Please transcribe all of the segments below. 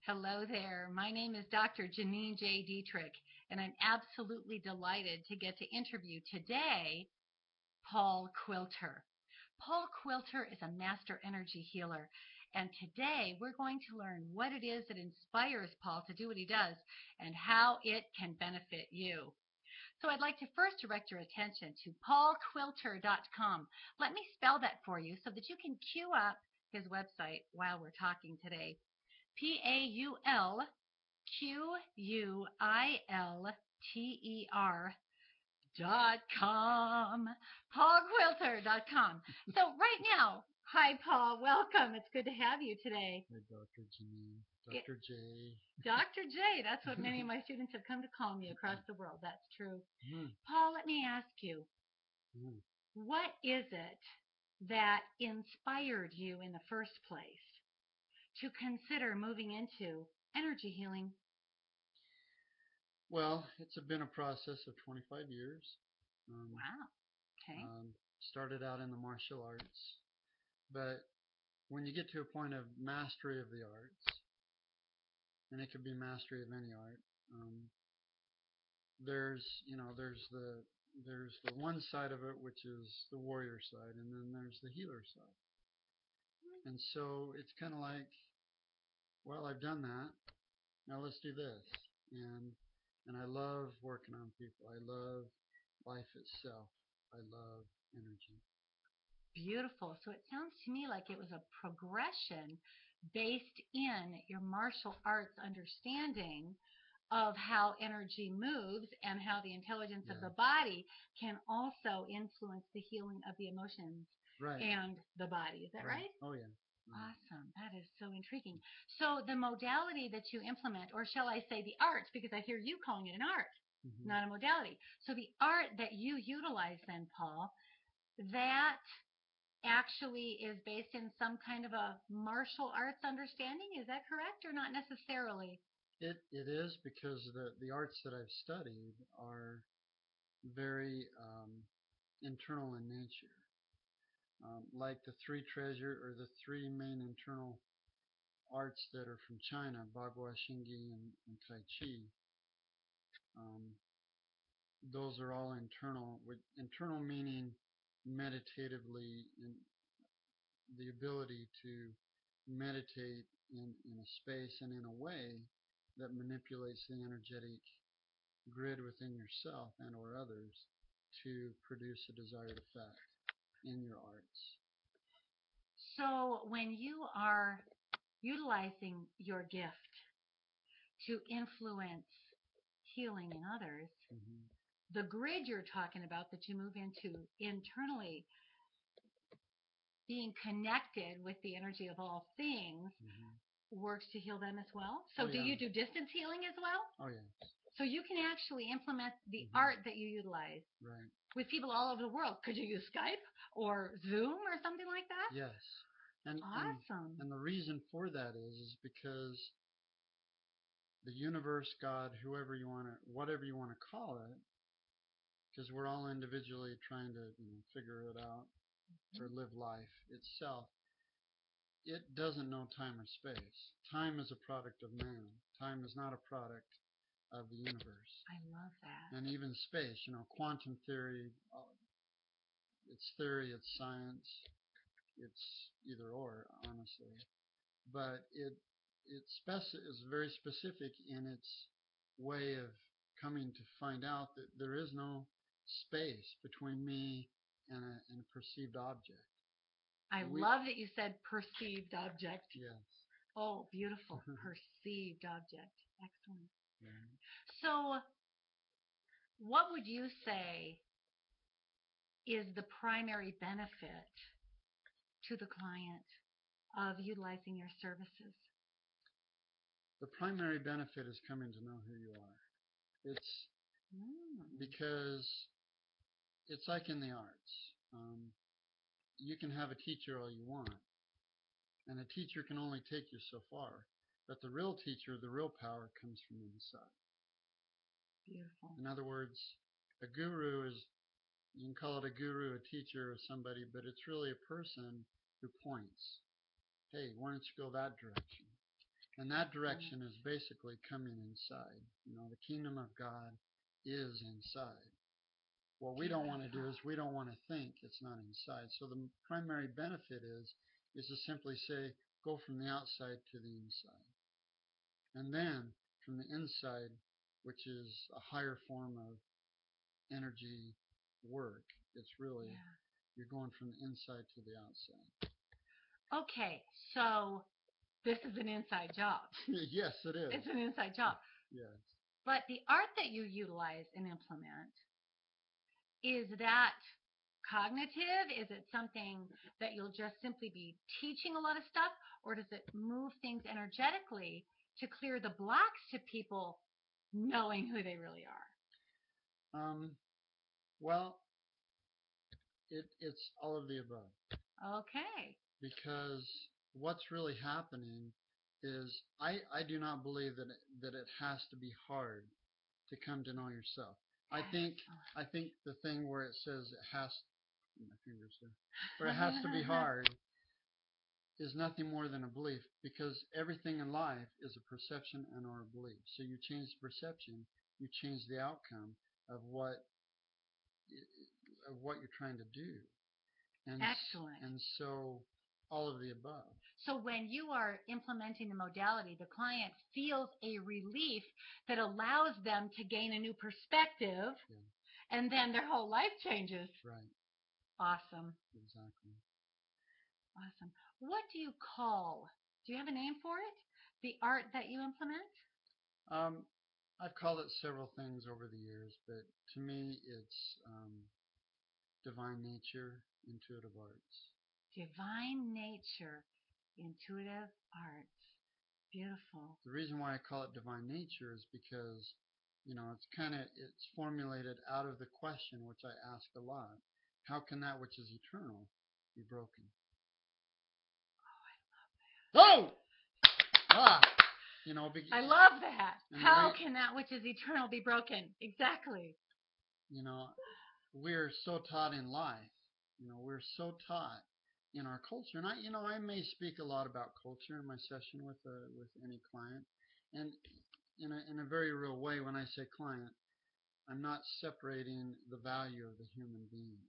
Hello there. My name is Dr. Janine J. Dietrich, and I'm absolutely delighted to get to interview today Paul Quilter. Paul Quilter is a master energy healer, and today we're going to learn what it is that inspires Paul to do what he does and how it can benefit you. So I'd like to first direct your attention to paulquilter.com. Let me spell that for you so that you can queue up his website while we're talking today. PaulQuilter.com. PaulQuilter.com. So right now, hi Paul, welcome. It's good to have you today. Hey, Dr. G. Dr. J. Dr. J, that's what many of my students have come to call me across the world. That's true. Paul, let me ask you, what is it that inspired you in the first place to consider moving into energy healing? Well, it's been a process of 25 years. Wow. Okay. Started out in the martial arts, but when you get to a point of mastery of the arts, and it could be mastery of any art, there's the one side of it, which is the warrior side, and then there's the healer side. And so it's kind of like, well, I've done that. Now let's do this. And I love working on people. I love life itself. I love energy. Beautiful. So it sounds to me like it was a progression based in your martial arts understanding of how energy moves and how the intelligence of the body can also influence the healing of the emotions and the body. Is that right? Oh, yeah. Awesome. That is so intriguing. So the modality that you implement, or shall I say the art, because I hear you calling it an art, not a modality. So the art that you utilize then, Paul, that actually is based in some kind of a martial arts understanding. Is that correct or not necessarily? It is, because the arts that I've studied are very internal in nature. Like the three main internal arts that are from China, Bagua, Xingyi, and Tai Chi. Those are all internal, with internal meaning meditatively, in the ability to meditate in a space and in a way that manipulates the energetic grid within yourself and or others to produce a desired effect in your arts. So when you are utilizing your gift to influence healing in others, the grid you're talking about that you move into internally, being connected with the energy of all things, works to heal them as well. So do you do distance healing as well? Oh, yes. So you can actually implement the art that you utilize with people all over the world. Could you use Skype or Zoom or something like that? Yes. And, awesome. And the reason for that is because the universe, God, whatever you want to call it, because we're all individually trying to figure it out or live life itself, it doesn't know time or space. Time is a product of man. Time is not a product of the universe. I love that. And even space, quantum theory, it's theory, it's science, it's either or, honestly. But it is very specific in its way of coming to find out that there is no space between me and a perceived object. I love that you said perceived object. Yes. Oh, beautiful. Perceived object. Excellent. Yeah. So what would you say is the primary benefit to the client of utilizing your services? The primary benefit is coming to know who you are. It's because it's like in the arts. You can have a teacher all you want, and a teacher can only take you so far. But the real teacher, the real power, comes from inside. Beautiful. In other words, a guru is, you can call it a guru, a teacher, or somebody, but it's really a person who points. Hey, why don't you go that direction? And that direction is basically coming inside. The kingdom of God is inside. What we don't want to do is we don't want to think it's not inside. So the primary benefit is to simply say, go from the outside to the inside. And then from the inside, which is a higher form of energy work, it's really, you're going from the inside to the outside. Okay, so this is an inside job. Yes, it is. It's an inside job. Yes. But the art that you utilize and implement, is that cognitive? Is it something that you'll just simply be teaching a lot of stuff? Or does it move things energetically to clear the blocks to people knowing who they really are? Well, it's all of the above. Okay. Because what's really happening is I do not believe that it has to be hard to come to know yourself. I think the thing where it says it has, my fingers there, where it has to be hard is nothing more than a belief, because everything in life is a perception and or a belief. So you change the perception, you change the outcome of what you're trying to do. Excellent. And so all of the above. So when you are implementing the modality, the client feels a relief that allows them to gain a new perspective, and then their whole life changes. Right. Awesome. Exactly. Awesome. What do you have a name for it? The art that you implement? I've called it several things over the years, but to me it's divine nature, intuitive arts. Divine nature, intuitive arts. Beautiful. The reason why I call it divine nature is because, it's formulated out of the question which I ask a lot. How can that which is eternal be broken? Oh, I love that. Oh! I love that. How can that which is eternal be broken? Exactly. We're so taught in life. We're so taught in our culture, and I may speak a lot about culture in my session with any client, and in a very real way. When I say client, I'm not separating the value of the human being.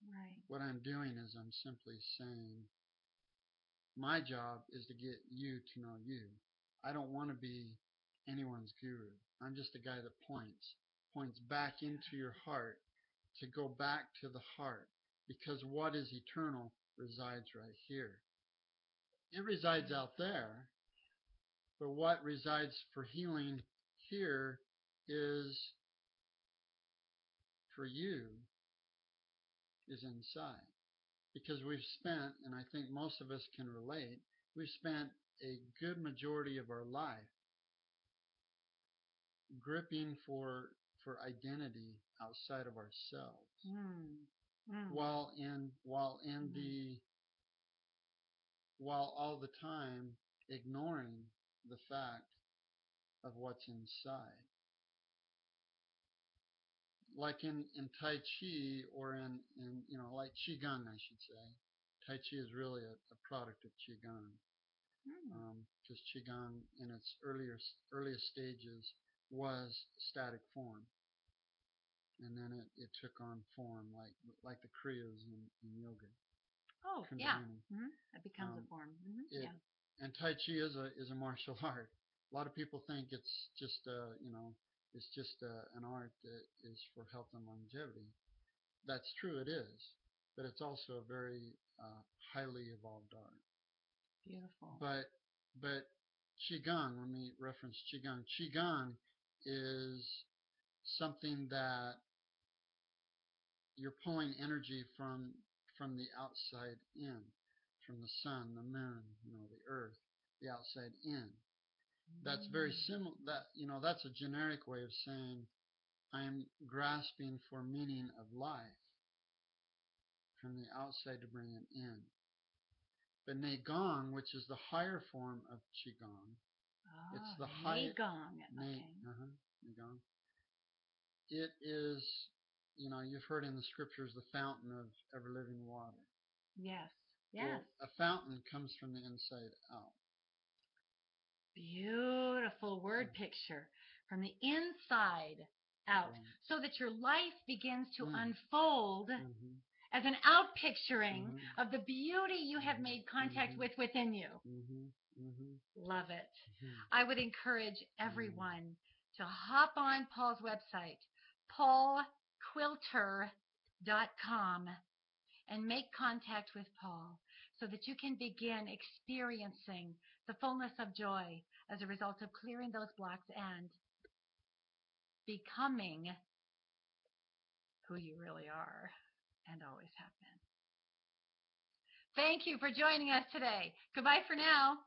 Right. What I'm doing is I'm simply saying my job is to get you to know you. I don't want to be anyone's guru. I'm just a guy that points back into your heart, to go back to the heart, because what is eternal resides right here. It resides out there, but what resides for healing here is, for you, is inside. Because we've spent, and I think most of us can relate, we've spent a good majority of our life gripping for identity outside of ourselves, while all the time ignoring the fact of what's inside. Like in Tai Chi, or in like Qigong, I should say. Tai Chi is really a product of Qigong. Because Qigong in its earliest stages was static form, and then it took on form like the Kriyas in yoga. Oh, yeah. It becomes a form. And Tai Chi is a martial art. A lot of people think it's just an art that is for health and longevity. That's true, it is, but it's also a very highly evolved art. Beautiful. But Qigong, let me reference Qigong. Qigong is something that you're pulling energy from the outside in, from the sun, the moon, the earth, the outside in. That's very similar. That's a generic way of saying I'm grasping for meaning of life from the outside to bring it in. But Neigong, which is the higher form of Qigong, it's the higher Neigong. It is, you've heard in the scriptures, the fountain of ever-living water. Yes. Well, a fountain comes from the inside out. word picture from the inside out, so that your life begins to unfold as an out picturing of the beauty you have made contact with within you. Love it. I would encourage everyone to hop on Paul's website, paulquilter.com, and make contact with Paul so that you can begin experiencing the fullness of joy as a result of clearing those blocks and becoming who you really are and always have been. Thank you for joining us today. Goodbye for now.